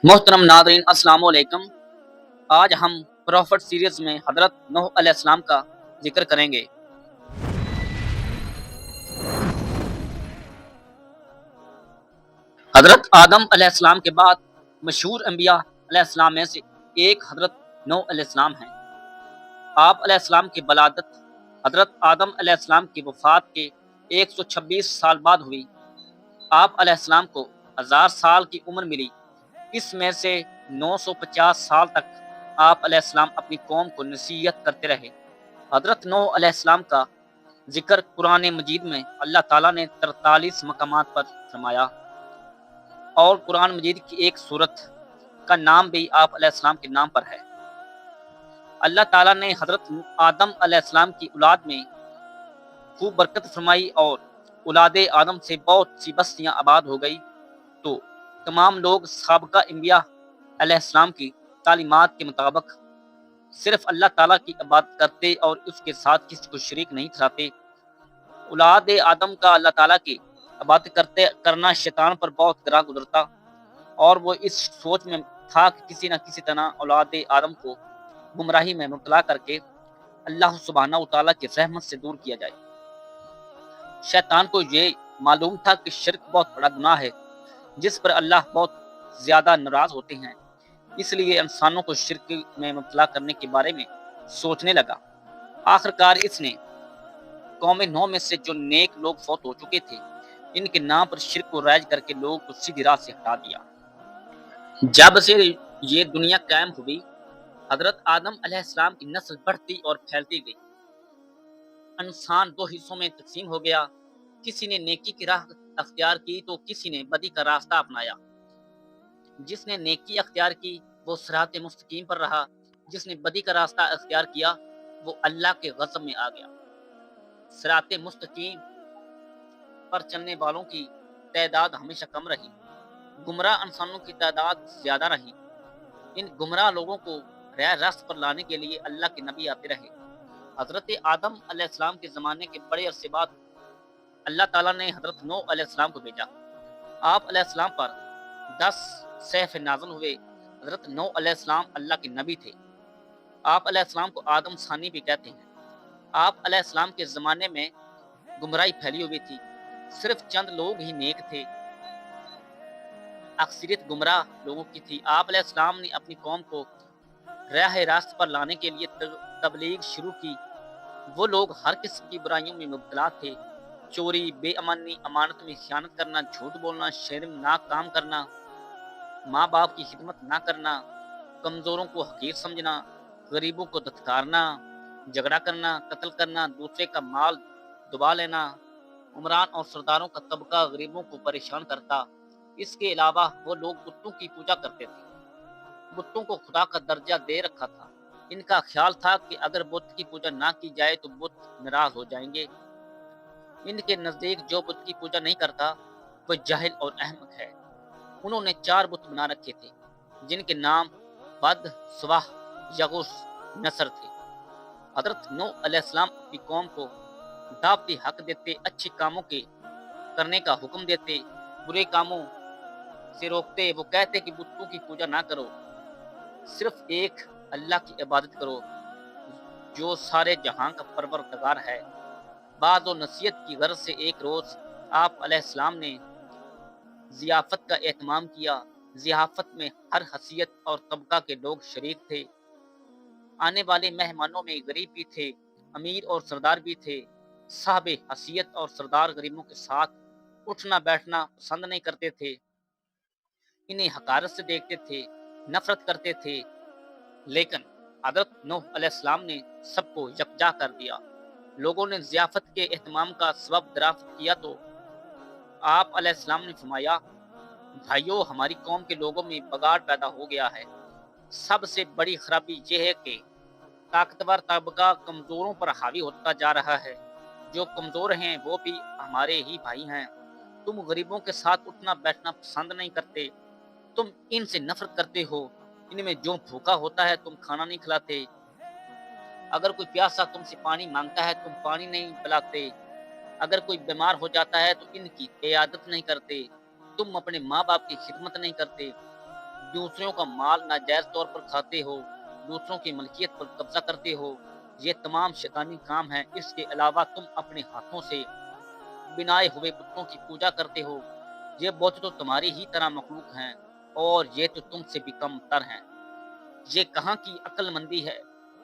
محترم ناظرین السلام علیکم۔ آج ہم پروفٹ سیریز میں حضرت نوح علیہ السلام کا ذکر کریں گے۔ حضرت آدم علیہ السلام کے بعد مشہور انبیاء علیہ السلام میں سے ایک حضرت نوح علیہ السلام ہیں۔ آپ علیہ السلام کی ولادت حضرت آدم علیہ السلام کی وفات کے 126 سال بعد ہوئی۔ آپ علیہ السلام کو 1000 سال کی عمر ملی۔ اس میں سے 950 سال تک آپ علیہ السلام اپنی قوم کو نصیحت کرتے رہے۔ حضرت نوح علیہ السلام کا ذکر قرآن مجید میں اللہ تعالیٰ نے 43 مقامات پر فرمایا، اور قرآن مجید کی ایک سورت کا نام بھی آپ علیہ السلام کے نام پر ہے۔ اللہ تعالیٰ نے حضرت آدم علیہ السلام کی اولاد میں خوب برکت فرمائی اور اولاد آدم سے بہت سی بستیاں آباد ہو گئی، تو تمام لوگ سابقہ انبیاء علیہ السلام کی تعلیمات کے مطابق صرف اللہ تعالیٰ کی عبادت کرتے اور اس کے ساتھ کسی کو شریک نہیں ٹھہراتے۔ اولاد آدم کا اللہ تعالیٰ کی عبادت کرنا شیطان پر بہت گراں گزرتا، اور وہ اس سوچ میں تھا کہ کسی نہ کسی طرح اولاد آدم کو گمراہی میں مبتلا کر کے اللہ سبحانہ و تعالیٰ کی رحمت سے دور کیا جائے۔ شیطان کو یہ معلوم تھا کہ شرک بہت بڑا گناہ ہے جس پر اللہ بہت زیادہ ناراض ہوتے ہیں، اس لیے انسانوں کو شرک میں مبتلا کرنے کے بارے میں سوچنے لگا۔ آخرکار اس نے قوم نوح میں سے جو نیک لوگ فوت ہو چکے تھے، ان کے نام پر شرک کو رائج کر کے لوگوں کو سیدھی راہ سے ہٹا دیا۔ جب سے یہ دنیا قائم ہوئی، حضرت آدم علیہ السلام کی نسل بڑھتی اور پھیلتی گئی۔ انسان دو حصوں میں تقسیم ہو گیا، کسی نے نیکی کی راہ اختیار کی تو کسی نے بدی کا راستہ اپنایا۔ جس نے نیکی اختیار کی وہ صراط مستقیم پر رہا، جس نے بدی کا راستہ اختیار کیا وہ اللہ کے غضب میں آ گیا۔ صراط مستقیم پر چلنے والوں کی تعداد ہمیشہ کم رہی، گمراہ انسانوں کی تعداد زیادہ رہی۔ ان گمراہ لوگوں کو راہ راست پر لانے کے لیے اللہ کے نبی آتے رہے۔ حضرت آدم علیہ السلام کے زمانے کے بڑے عرصے بعد اللہ تعالیٰ نے حضرت نوح علیہ السلام کو بھیجا۔ آپ علیہ السلام پر 10 سیف نازل ہوئے۔ حضرت نوح علیہ السلام اللہ کے نبی تھے۔ آپ علیہ السلام کو آدم ثانی بھی کہتے ہیں۔ آپ علیہ السلام کے زمانے میں گمراہی پھیلی ہوئی تھی، صرف چند لوگ ہی نیک تھے، اکثریت گمراہ لوگوں کی تھی۔ آپ علیہ السلام نے اپنی قوم کو راہ راست پر لانے کے لیے تبلیغ شروع کی۔ وہ لوگ ہر قسم کی برائیوں میں مبتلا تھے، چوری، بے امانی، امانت میں خیانت کرنا، جھوٹ بولنا، شرمناک کام کرنا، ماں باپ کی خدمت نہ کرنا، کمزوروں کو حقیر سمجھنا، غریبوں کو دھتکارنا، جھگڑا کرنا، قتل کرنا، دوسرے کا مال دبا لینا۔ عمران اور سرداروں کا طبقہ غریبوں کو پریشان کرتا۔ اس کے علاوہ وہ لوگ بتوں کی پوجا کرتے تھے، بتوں کو خدا کا درجہ دے رکھا تھا۔ ان کا خیال تھا کہ اگر بت کی پوجا نہ کی جائے تو بت ناراض ہو جائیں گے۔ ان کے نزدیک جو بت کی پوجا نہیں کرتا وہ جاہل اور احمق ہے۔ انہوں نے 4 بت بنا رکھے تھے جن کے نام ود، سواہ، یغوث، نصر تھے۔ حضرت نوح علیہ السلام اپنی قوم کو دعوتی حق دیتے، اچھے کاموں کے کرنے کا حکم دیتے، برے کاموں سے روکتے۔ وہ کہتے کہ بتوں کی پوجا نہ کرو، صرف ایک اللہ کی عبادت کرو جو سارے جہاں کا پروردگار ہے۔ بعض و نصیحت کی غرض سے ایک روز آپ علیہ السلام نے ضیافت کا اہتمام کیا۔ ضیافت میں ہر حیثیت اور طبقہ کے لوگ شریک تھے۔ آنے والے مہمانوں میں غریب بھی تھے، امیر اور سردار بھی تھے۔ صاحب حیثیت اور سردار غریبوں کے ساتھ اٹھنا بیٹھنا پسند نہیں کرتے تھے، انہیں حقارت سے دیکھتے تھے، نفرت کرتے تھے۔ لیکن حضرت نوح علیہ السلام نے سب کو یکجا کر دیا۔ لوگوں نے ضیافت کے اہتمام کا سبب دریافت کیا تو آپ علیہ السلام نے فرمایا، بھائیو، ہماری قوم کے لوگوں میں بگاڑ پیدا ہو گیا ہے۔ سب سے بڑی خرابی یہ ہے کہ طاقتور طبقہ کمزوروں پر حاوی ہوتا جا رہا ہے۔ جو کمزور ہیں وہ بھی ہمارے ہی بھائی ہیں۔ تم غریبوں کے ساتھ اٹھنا بیٹھنا پسند نہیں کرتے، تم ان سے نفرت کرتے ہو۔ ان میں جو بھوکا ہوتا ہے تم کھانا نہیں کھلاتے، اگر کوئی پیاسا تم سے پانی مانگتا ہے تم پانی نہیں پلاتے، اگر کوئی بیمار ہو جاتا ہے تو ان کی عیادت نہیں کرتے، تم اپنے ماں باپ کی خدمت نہیں کرتے۔ دوسروں کا مال ناجائز طور پر کھاتے ہو، دوسروں کی ملکیت پر قبضہ کرتے ہو، یہ تمام شیطانی کام ہیں۔ اس کے علاوہ تم اپنے ہاتھوں سے بنائے ہوئے بتوں کی پوجا کرتے ہو، یہ بت تو تمہاری ہی طرح مخلوق ہیں اور یہ تو تم سے بھی کم تر ہیں۔ یہ کہاں کی عقل مندی ہے؟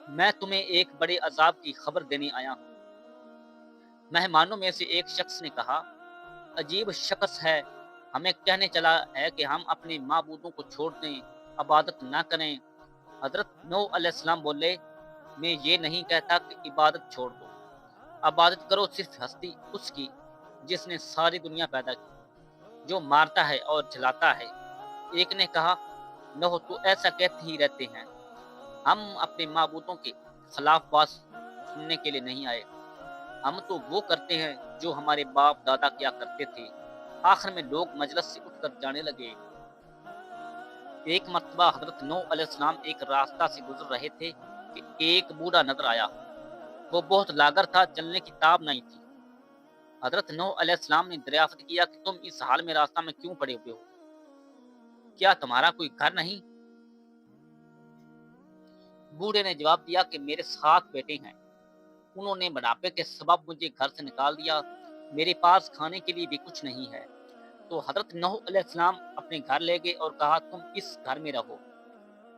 میں تمہیں ایک بڑے عذاب کی خبر دینے آیا ہوں۔ مہمانوں میں سے ایک شخص نے کہا، عجیب شخص ہے، ہمیں کہنے چلا ہے کہ ہم اپنے معبودوں کو چھوڑ دیں، عبادت نہ کریں۔ حضرت نوح علیہ السلام بولے، میں یہ نہیں کہتا کہ عبادت چھوڑ دو، عبادت کرو صرف ہستی اس کی جس نے ساری دنیا پیدا کی، جو مارتا ہے اور جلاتا ہے۔ ایک نے کہا، نوح تو ایسا کہتے ہی رہتے ہیں، ہم اپنے معبودوں کے خلاف بات سننے کے لیے نہیں آئے، ہم تو وہ کرتے ہیں جو ہمارے باپ دادا کیا کرتے تھے۔ آخر میں لوگ مجلس سے اٹھ کر جانے لگے۔ ایک مرتبہ حضرت نوح علیہ السلام ایک راستہ سے گزر رہے تھے کہ ایک بوڑھا نظر آیا۔ وہ بہت لاغر تھا، چلنے کی تاب نہیں تھی۔ حضرت نوح علیہ السلام نے دریافت کیا کہ تم اس حال میں راستہ میں کیوں پڑے ہوئے ہو؟ کیا تمہارا کوئی گھر نہیں؟ بوڑھے نے جواب دیا کہ میرے 7 بیٹے ہیں، انہوں نے بڑھاپے کے سبب مجھے گھر سے نکال دیا، میرے پاس کھانے کے لیے بھی کچھ نہیں ہے۔ تو حضرت نوح علیہ السلام اپنے گھر لے گئے اور کہا، تم اس گھر میں رہو،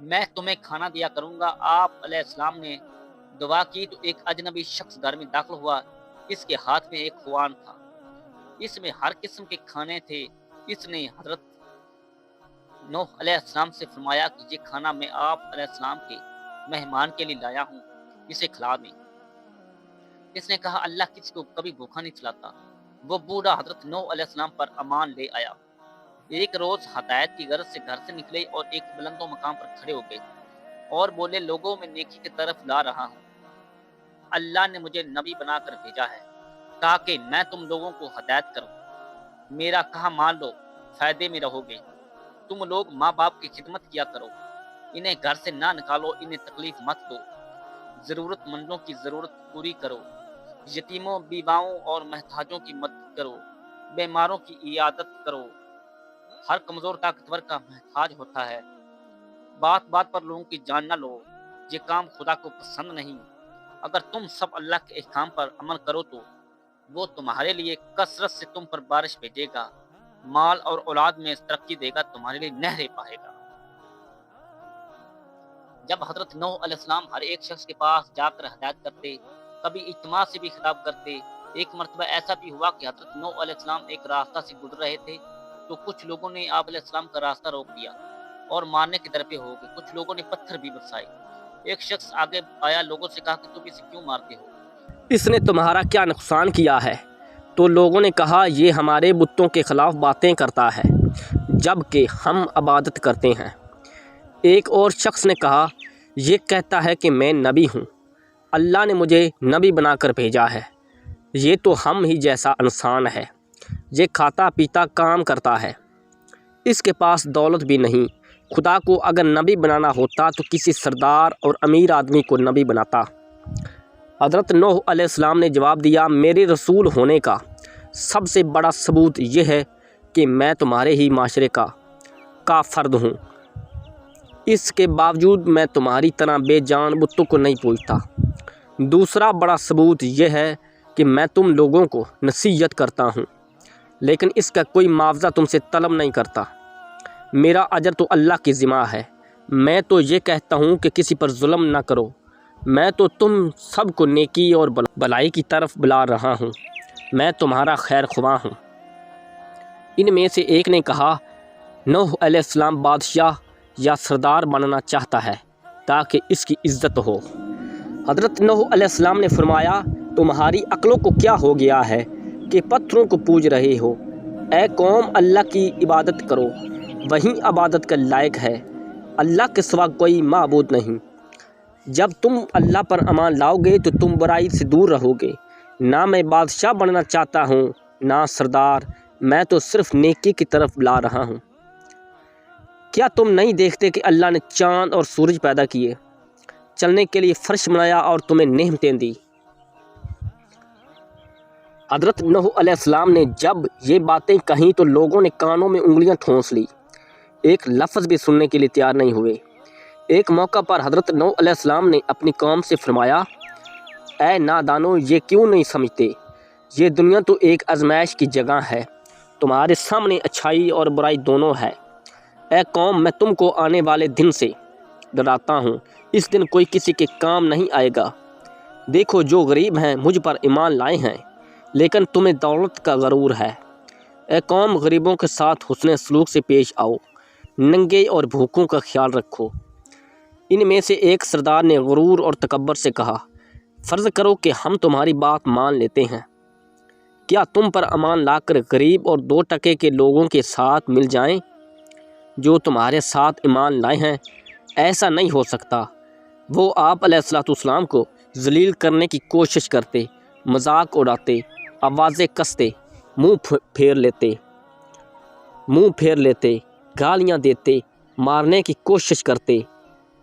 میں تمہیں کھانا دیا کروں گا۔ آپ علیہ السلام نے دعا کی تو ایک اجنبی شخص گھر میں داخل ہوا۔ اس کے ہاتھ میں ایک خوان تھا، اس میں ہر قسم کے کھانے تھے۔ اس نے حضرت نوح علیہ السلام سے فرمایا کہ یہ کھانا میں آپ علیہ السلام کے مہمان کے لیے لایا ہوں، اسے کھلا دیں۔ اس نے کہا، اللہ کسی کو کبھی بھوکا نہیں کھلاتا۔ وہ بوڑھا حضرت نوح علیہ السلام پر امان لے آیا۔ ایک روز ہدایت کی غرض سے گھر سے نکلے اور ایک بلند و مقام پر کھڑے ہو گئے اور بولے، لوگوں میں نیکی کی طرف لا رہا ہوں، اللہ نے مجھے نبی بنا کر بھیجا ہے تاکہ میں تم لوگوں کو ہدایت کروں۔ میرا کہا مان لو، فائدے میں رہو گے۔ تم لوگ ماں باپ کی خدمت کیا کرو، انہیں گھر سے نہ نکالو، انہیں تکلیف مت دو، ضرورت مندوں کی ضرورت پوری کرو، یتیموں، بیواؤں اور محتاجوں کی مدد کرو، بیماروں کی عیادت کرو۔ ہر کمزور طاقتور کا محتاج ہوتا ہے۔ بات بات پر لوگوں کی جان نہ لو، یہ کام خدا کو پسند نہیں۔ اگر تم سب اللہ کے احکام پر عمل کرو تو وہ تمہارے لیے کثرت سے تم پر بارش بھیجے گا، مال اور اولاد میں ترقی دے گا، تمہارے لیے نہریں پائے گا۔ جب حضرت نوح علیہ السلام ہر ایک شخص کے پاس جا کر ہدایت کرتے، کبھی اجتماع سے بھی خطاب کرتے۔ ایک مرتبہ ایسا بھی ہوا کہ حضرت نوح علیہ السلام ایک راستہ سے گزر رہے تھے تو کچھ لوگوں نے آپ علیہ السلام کا راستہ روک دیا اور مارنے کے درپے ہو گئے۔ کچھ لوگوں نے پتھر بھی برسائے۔ ایک شخص آگے آیا، لوگوں سے کہا کہ تم اسے کیوں مارتے ہو؟ اس نے تمہارا کیا نقصان کیا ہے؟ تو لوگوں نے کہا، یہ ہمارے بتوں کے خلاف باتیں کرتا ہے جبکہ ہم عبادت کرتے ہیں۔ ایک اور شخص نے کہا، یہ کہتا ہے کہ میں نبی ہوں، اللہ نے مجھے نبی بنا کر بھیجا ہے، یہ تو ہم ہی جیسا انسان ہے، یہ کھاتا پیتا کام کرتا ہے، اس کے پاس دولت بھی نہیں۔ خدا کو اگر نبی بنانا ہوتا تو کسی سردار اور امیر آدمی کو نبی بناتا۔ حضرت نوح علیہ السلام نے جواب دیا، میرے رسول ہونے کا سب سے بڑا ثبوت یہ ہے کہ میں تمہارے ہی معاشرے کا فرد ہوں، اس کے باوجود میں تمہاری طرح بے جان بتوں کو نہیں پوجتا۔ دوسرا بڑا ثبوت یہ ہے کہ میں تم لوگوں کو نصیحت کرتا ہوں لیکن اس کا کوئی معاوضہ تم سے طلب نہیں کرتا، میرا اجر تو اللہ کی ذمہ ہے۔ میں تو یہ کہتا ہوں کہ کسی پر ظلم نہ کرو، میں تو تم سب کو نیکی اور بلائی کی طرف بلا رہا ہوں، میں تمہارا خیر خواہ ہوں۔ ان میں سے ایک نے کہا، نوح علیہ السلام بادشاہ یا سردار بننا چاہتا ہے تاکہ اس کی عزت ہو۔ حضرت نوح علیہ السلام نے فرمایا، تمہاری عقلوں کو کیا ہو گیا ہے کہ پتھروں کو پوج رہے ہو؟ اے قوم، اللہ کی عبادت کرو، وہی عبادت کا لائق ہے، اللہ کے سوا کوئی معبود نہیں۔ جب تم اللہ پر ایمان لاؤ گے تو تم برائی سے دور رہو گے۔ نہ میں بادشاہ بننا چاہتا ہوں نہ سردار، میں تو صرف نیکی کی طرف بلا رہا ہوں۔ کیا تم نہیں دیکھتے کہ اللہ نے چاند اور سورج پیدا کیے، چلنے کے لیے فرش بنایا اور تمہیں نعمتیں دی؟ حضرت نوح علیہ السلام نے جب یہ باتیں کہیں تو لوگوں نے کانوں میں انگلیاں ٹھونس لی۔ ایک لفظ بھی سننے کے لیے تیار نہیں ہوئے۔ ایک موقع پر حضرت نوح علیہ السلام نے اپنی قوم سے فرمایا، اے نادانو، یہ کیوں نہیں سمجھتے؟ یہ دنیا تو ایک آزمائش کی جگہ ہے، تمہارے سامنے اچھائی اور برائی دونوں ہے۔ اے قوم، میں تم کو آنے والے دن سے ڈراتا ہوں، اس دن کوئی کسی کے کام نہیں آئے گا۔ دیکھو، جو غریب ہیں مجھ پر ایمان لائے ہیں، لیکن تمہیں دولت کا غرور ہے۔ اے قوم، غریبوں کے ساتھ حسن سلوک سے پیش آؤ، ننگے اور بھوکوں کا خیال رکھو۔ ان میں سے ایک سردار نے غرور اور تکبر سے کہا، فرض کرو کہ ہم تمہاری بات مان لیتے ہیں، کیا تم پر امان لا کر غریب اور 2 ٹکے کے لوگوں کے ساتھ مل جائیں جو تمہارے ساتھ ایمان لائے ہیں؟ ایسا نہیں ہو سکتا۔ وہ آپ علیہ السلام کو ذلیل کرنے کی کوشش کرتے، مذاق اڑاتے، آوازیں کستے، منہ پھیر لیتے، گالیاں دیتے، مارنے کی کوشش کرتے،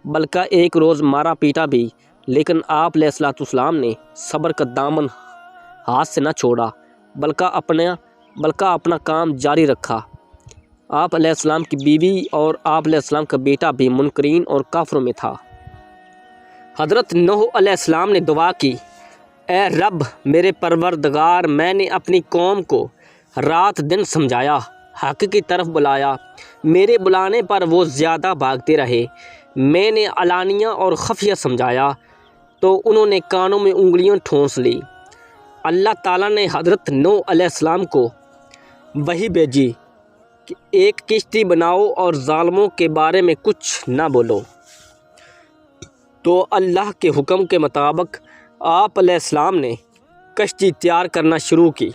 بلکہ ایک روز مارا پیٹا بھی، لیکن آپ علیہ السلام نے صبر کا دامن ہاتھ سے نہ چھوڑا، بلکہ اپنا کام جاری رکھا۔ آپ علیہ السلام کی بیوی اور آپ علیہ السلام کا بیٹا بھی منکرین اور کافروں میں تھا۔ حضرت نوح علیہ السلام نے دعا کی، اے رب میرے پروردگار، میں نے اپنی قوم کو رات دن سمجھایا، حق کی طرف بلایا، میرے بلانے پر وہ زیادہ بھاگتے رہے۔ میں نے علانیہ اور خفیہ سمجھایا تو انہوں نے کانوں میں انگلیاں ٹھونس لی۔ اللہ تعالیٰ نے حضرت نوح علیہ السلام کو وحی بھیجی کہ ایک کشتی بناؤ اور ظالموں کے بارے میں کچھ نہ بولو۔ تو اللہ کے حکم کے مطابق آپ علیہ السلام نے کشتی تیار کرنا شروع کی۔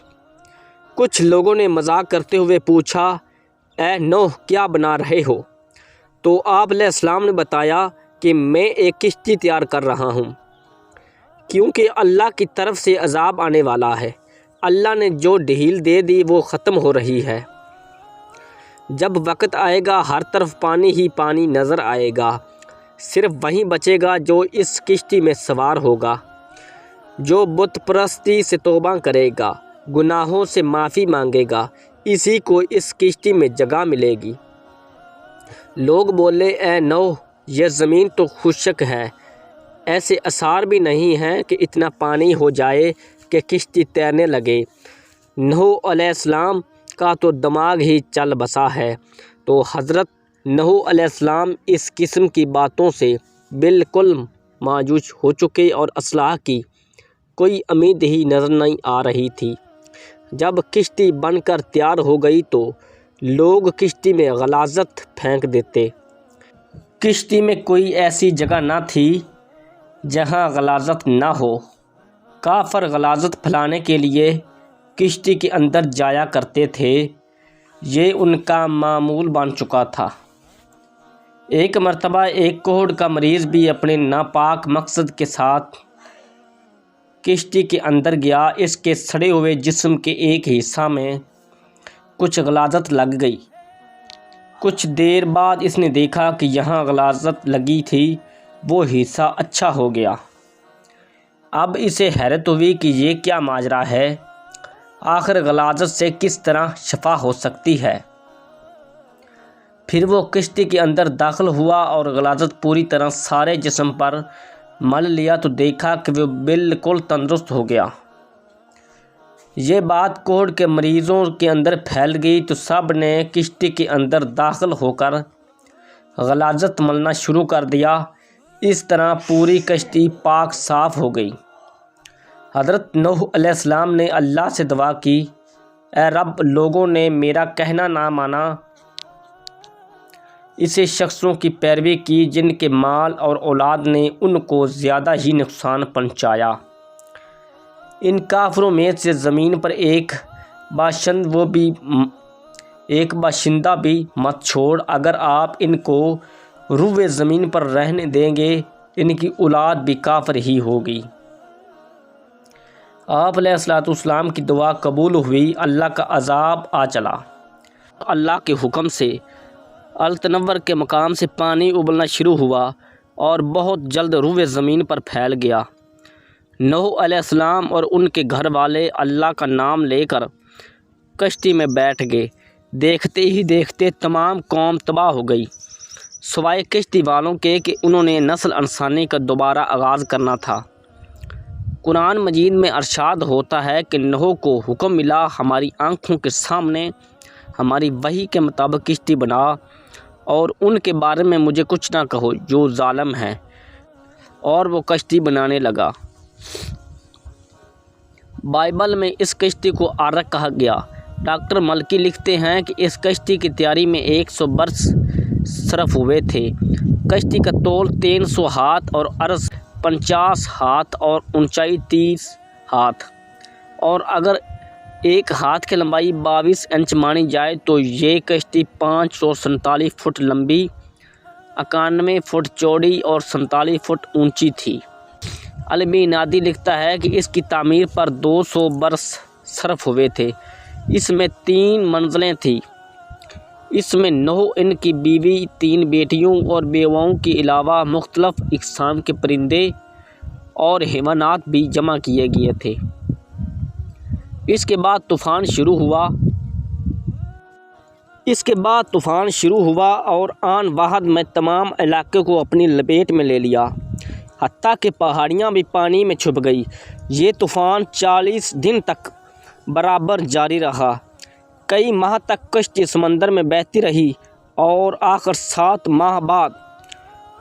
کچھ لوگوں نے مذاق کرتے ہوئے پوچھا، اے نوح، کیا بنا رہے ہو؟ تو آپ علیہ السلام نے بتایا کہ میں ایک کشتی تیار کر رہا ہوں، کیونکہ اللہ کی طرف سے عذاب آنے والا ہے۔ اللہ نے جو ڈھیل دے دی وہ ختم ہو رہی ہے۔ جب وقت آئے گا ہر طرف پانی ہی پانی نظر آئے گا، صرف وہی بچے گا جو اس کشتی میں سوار ہوگا۔ جو بت پرستی سے توبہ کرے گا، گناہوں سے معافی مانگے گا، اسی کو اس کشتی میں جگہ ملے گی۔ لوگ بولے، اے نوح، یہ زمین تو خشک ہے، ایسے آثار بھی نہیں ہیں کہ اتنا پانی ہو جائے کہ کشتی تیرنے لگے۔ نوح علیہ السلام کا تو دماغ ہی چل بسا ہے۔ تو حضرت نوح علیہ السلام اس قسم کی باتوں سے بالکل مایوس ہو چکے اور اصلاح کی کوئی امید ہی نظر نہیں آ رہی تھی۔ جب کشتی بن کر تیار ہو گئی تو لوگ کشتی میں غلاظت پھینک دیتے۔ کشتی میں کوئی ایسی جگہ نہ تھی جہاں غلاظت نہ ہو۔ کافر غلاظت پھیلانے کے لیے کشتی کے اندر جایا کرتے تھے، یہ ان کا معمول بن چکا تھا۔ ایک مرتبہ ایک کوڑ کا مریض بھی اپنے ناپاک مقصد کے ساتھ کشتی کے اندر گیا۔ اس کے سڑے ہوئے جسم کے ایک حصہ میں کچھ غلاظت لگ گئی۔ کچھ دیر بعد اس نے دیکھا کہ جہاں غلاظت لگی تھی وہ حصہ اچھا ہو گیا۔ اب اسے حیرت ہوئی کہ یہ کیا ماجرا ہے، آخر غلاظت سے کس طرح شفا ہو سکتی ہے۔ پھر وہ کشتی کے اندر داخل ہوا اور غلاظت پوری طرح سارے جسم پر مل لیا تو دیکھا کہ وہ بالکل تندرست ہو گیا۔ یہ بات کوڑ کے مریضوں کے اندر پھیل گئی تو سب نے کشتی کے اندر داخل ہو کر غلاظت ملنا شروع کر دیا۔ اس طرح پوری کشتی پاک صاف ہو گئی۔ حضرت نوح علیہ السلام نے اللہ سے دعا کی، اے رب، لوگوں نے میرا کہنا نہ مانا، اسے شخصوں کی پیروی کی جن کے مال اور اولاد نے ان کو زیادہ ہی نقصان پہنچایا۔ ان کافروں میں سے زمین پر ایک باشندہ بھی مت چھوڑ۔ اگر آپ ان کو روئے زمین پر رہنے دیں گے، ان کی اولاد بھی کافر ہی ہوگی۔ آپ علیہ السلام کی دعا قبول ہوئی، اللہ کا عذاب آ چلا۔ اللہ کے حکم سے التنور کے مقام سے پانی ابلنا شروع ہوا اور بہت جلد روئے زمین پر پھیل گیا۔ نوح علیہ السلام اور ان کے گھر والے اللہ کا نام لے کر کشتی میں بیٹھ گئے۔ دیکھتے ہی دیکھتے تمام قوم تباہ ہو گئی، سوائے کشتی والوں کے کہ انہوں نے نسل انسانی کا دوبارہ آغاز کرنا تھا۔ قرآن مجید میں ارشاد ہوتا ہے کہ نوح کو حکم ملا، ہماری آنکھوں کے سامنے ہماری وحی کے مطابق کشتی بنا، اور ان کے بارے میں مجھے کچھ نہ کہو جو ظالم ہیں، اور وہ کشتی بنانے لگا۔ بائبل میں اس کشتی کو آرک کہا گیا۔ ڈاکٹر ملکی لکھتے ہیں کہ اس کشتی کی تیاری میں 100 برس صرف ہوئے تھے۔ کشتی کا طول 300 ہاتھ اور عرض 50 ہاتھ اور اونچائی 30 ہاتھ، اور اگر ایک ہاتھ کی لمبائی 22 انچ مانی جائے تو یہ کشتی 547 فٹ لمبی، 91 فٹ چوڑی اور 47 فٹ اونچی تھی۔ علوی نادی لکھتا ہے کہ اس کی تعمیر پر 200 برس صرف ہوئے تھے۔ اس میں 3 منزلیں تھیں۔ اس میں نوح، ان کی بیوی، 3 بیٹیوں اور بیواؤں کے علاوہ مختلف اقسام کے پرندے اور حیوانات بھی جمع کیے گئے تھے۔ اس کے بعد طوفان شروع ہوا اور آن واحد میں تمام علاقے کو اپنی لپیٹ میں لے لیا، حتیٰ کہ پہاڑیاں بھی پانی میں چھپ گئی۔ یہ طوفان 40 دن تک برابر جاری رہا۔ کئی ماہ تک کشتی سمندر میں بہتی رہی اور آخر 7 ماہ بعد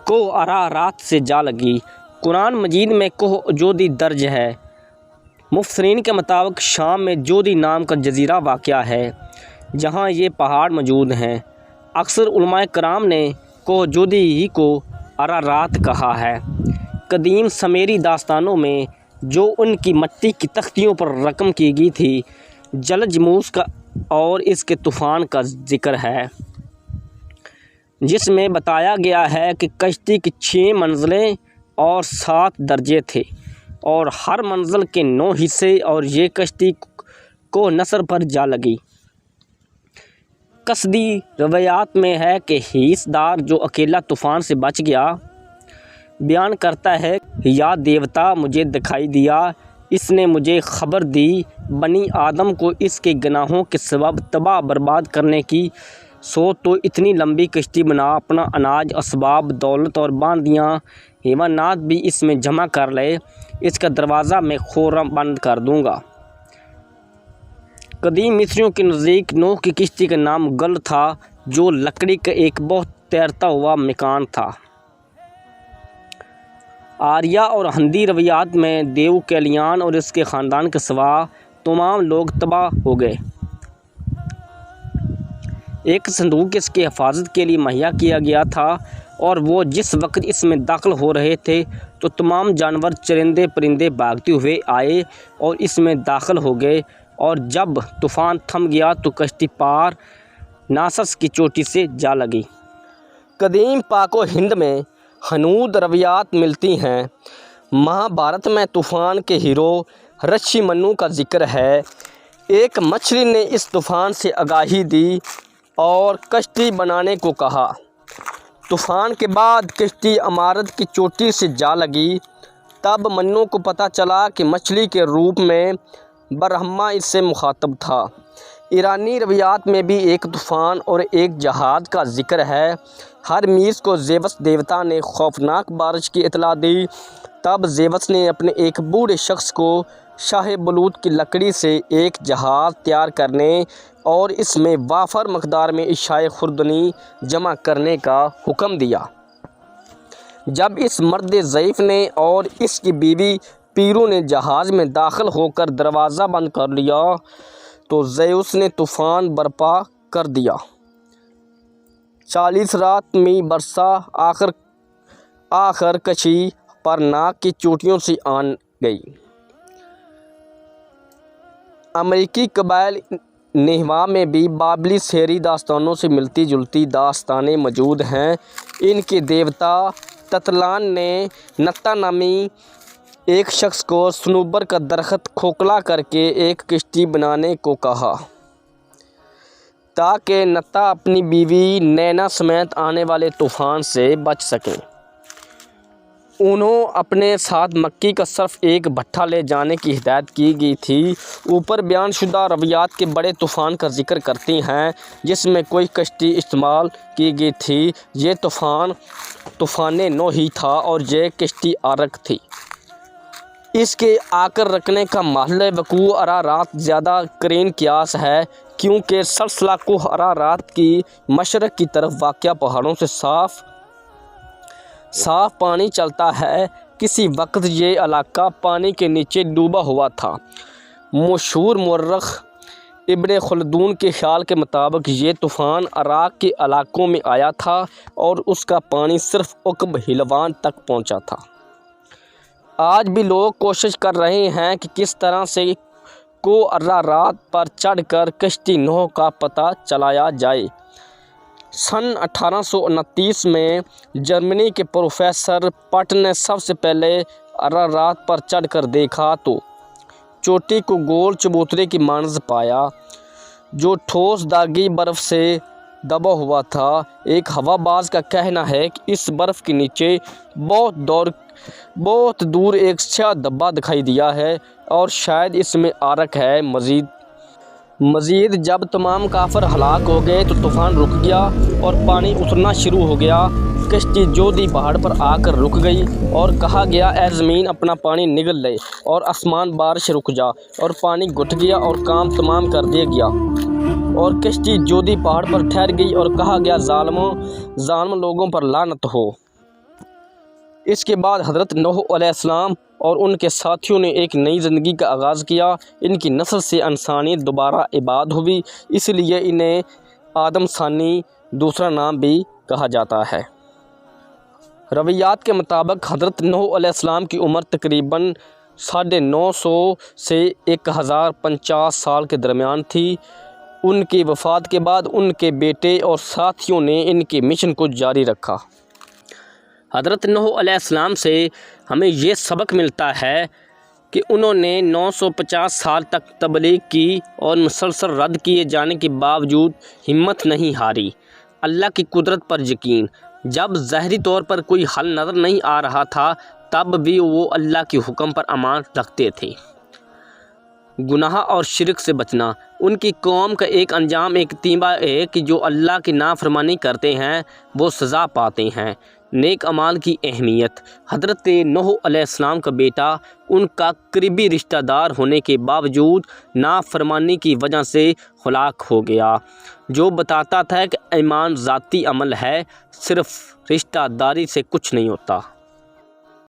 کوہ ارارات سے جا لگی۔ قرآن مجید میں کوہ جودی درج ہے۔ مفسرین کے مطابق شام میں جودی نام کا جزیرہ واقع ہے جہاں یہ پہاڑ موجود ہیں۔ اکثر علماء کرام نے کوہ جودی ہی کو ارارات کہا ہے۔ قدیم سمیری داستانوں میں جو ان کی مٹی کی تختیوں پر رقم کی گئی تھی، جلج موس کا اور اس کے طوفان کا ذکر ہے، جس میں بتایا گیا ہے کہ کشتی کی 6 منزلیں اور 7 درجے تھے اور ہر منزل کے 9 حصے، اور یہ کشتی کوہ نصر پر جا لگی۔ قصدی روایات میں ہے کہ حصہ دار جو اکیلا طوفان سے بچ گیا بیان کرتا ہے، یا دیوتا مجھے دکھائی دیا، اس نے مجھے خبر دی، بنی آدم کو اس کے گناہوں کے سبب تباہ برباد کرنے کی، سو تو اتنی لمبی کشتی بنا، اپنا اناج، اسباب، دولت اور باندیاں حیوانات بھی اس میں جمع کر لے، اس کا دروازہ میں خرم بند کر دوں گا۔ قدیم مصریوں کے نزدیک نوح کی کشتی کا نام گل تھا، جو لکڑی کا ایک بہت تیرتا ہوا مکان تھا۔ آریہ اور ہندی روایات میں دیو کلیان اور اس کے خاندان کے سوا تمام لوگ تباہ ہو گئے۔ ایک صندوق اس کی حفاظت کے لیے مہیا کیا گیا تھا، اور وہ جس وقت اس میں داخل ہو رہے تھے تو تمام جانور، چرندے پرندے بھاگتے ہوئے آئے اور اس میں داخل ہو گئے، اور جب طوفان تھم گیا تو کشتی پار ناسس کی چوٹی سے جا لگی۔ قدیم پاک و ہند میں ہنود روایات ملتی ہیں۔ مہابھارت میں طوفان کے ہیرو رشی منو کا ذکر ہے۔ ایک مچھلی نے اس طوفان سے آگاہی دی اور کشتی بنانے کو کہا۔ طوفان کے بعد کشتی عمارت کی چوٹی سے جا لگی۔ تب منو کو پتہ چلا کہ مچھلی کے روپ میں برہما اس سے مخاطب تھا۔ ایرانی روایات میں بھی ایک طوفان اور ایک جہاد کا ذکر ہے۔ ہرمیس کو زیوس دیوتا نے خوفناک بارش کی اطلاع دی۔ تب زیوس نے اپنے ایک بوڑھے شخص کو شاہ بلوط کی لکڑی سے ایک جہاز تیار کرنے اور اس میں وافر مقدار میں اشیاء خوردنی جمع کرنے کا حکم دیا۔ جب اس مرد ضعیف نے اور اس کی بیوی پیرو نے جہاز میں داخل ہو کر دروازہ بند کر لیا تو زیوس نے طوفان برپا کر دیا۔ 40 رات می برسا، آخر کشی پر ناک کی چوٹیوں سے آن گئی۔ امریکی قبائل نیواں میں بھی بابلی شہری داستانوں سے ملتی جلتی داستانیں موجود ہیں۔ ان کے دیوتا تتلان نے نتا نامی ایک شخص کو صنوبر کا درخت کھوکھلا کر کے ایک کشتی بنانے کو کہا تاکہ نتا اپنی بیوی نینا سمیت آنے والے طوفان سے بچ سکیں۔ انہوں اپنے ساتھ مکی کا صرف ایک بھٹا لے جانے کی ہدایت کی گئی تھی۔ اوپر بیان شدہ روایات کے بڑے طوفان کا ذکر کرتی ہیں جس میں کوئی کشتی استعمال کی گئی تھی۔ یہ طوفان نوح ہی تھا اور یہ کشتی عرق تھی۔ اس کے آ کر رکنے کا محل وقوع ارارات زیادہ قرین قیاس ہے کیونکہ سلسلہ کوہ ارارات کی مشرق کی طرف واقع پہاڑوں سے صاف پانی چلتا ہے۔ کسی وقت یہ علاقہ پانی کے نیچے ڈوبا ہوا تھا۔ مشہور مورخ ابن خلدون کے خیال کے مطابق یہ طوفان عراق کے علاقوں میں آیا تھا اور اس کا پانی صرف عقب حلوان تک پہنچا تھا۔ آج بھی لوگ کوشش کر رہے ہیں کہ کس طرح سے کوہ ارارات پر چڑھ کر کشتی نوح کا پتہ چلایا جائے۔ سن 1829 میں جرمنی کے پروفیسر پٹ نے سب سے پہلے ارارات پر چڑھ کر دیکھا تو چوٹی کو گول چبوترے کی مانند پایا جو ٹھوس داغی برف سے دبا ہوا تھا۔ ایک ہوا باز کا کہنا ہے کہ اس برف کے نیچے بہت دور ایک سیاہ دھبا دکھائی دیا ہے اور شاید اس میں عرق ہے۔ مزید جب تمام کافر ہلاک ہو گئے تو طوفان رک گیا اور پانی اترنا شروع ہو گیا۔ کشتی جودی پہاڑ پر آ کر رک گئی اور کہا گیا اے زمین اپنا پانی نگل لے اور آسمان بارش رک جا، اور پانی گھٹ گیا اور کام تمام کر دیا گیا اور کشتی جودی پہاڑ پر ٹھہر گئی اور کہا گیا ظالم لوگوں پر لعنت ہو۔ اس کے بعد حضرت نوح علیہ السلام اور ان کے ساتھیوں نے ایک نئی زندگی کا آغاز کیا۔ ان کی نسل سے انسانیت دوبارہ آباد ہوئی، اس لیے انہیں آدم ثانی دوسرا نام بھی کہا جاتا ہے۔ روایات کے مطابق حضرت نوح علیہ السلام کی عمر تقریباً 950 سے 1050 سال کے درمیان تھی۔ ان کی وفات کے بعد ان کے بیٹے اور ساتھیوں نے ان کے مشن کو جاری رکھا۔ حضرت نوح علیہ السلام سے ہمیں یہ سبق ملتا ہے کہ انہوں نے 950 سال تک تبلیغ کی اور مسلسل رد کیے جانے کے باوجود ہمت نہیں ہاری۔ اللہ کی قدرت پر یقین۔ جب ظاہری طور پر کوئی حل نظر نہیں آ رہا تھا تب بھی وہ اللہ کے حکم پر ایمان رکھتے تھے۔ گناہ اور شرک سے بچنا۔ ان کی قوم کا ایک انجام ایک تیمبا ہے کہ جو اللہ کی نافرمانی کرتے ہیں وہ سزا پاتے ہیں۔ نیک اعمال کی اہمیت۔ حضرت نوح علیہ السلام کا بیٹا ان کا قریبی رشتہ دار ہونے کے باوجود نافرمانی کی وجہ سے ہلاک ہو گیا، جو بتاتا تھا کہ ایمان ذاتی عمل ہے، صرف رشتہ داری سے کچھ نہیں ہوتا۔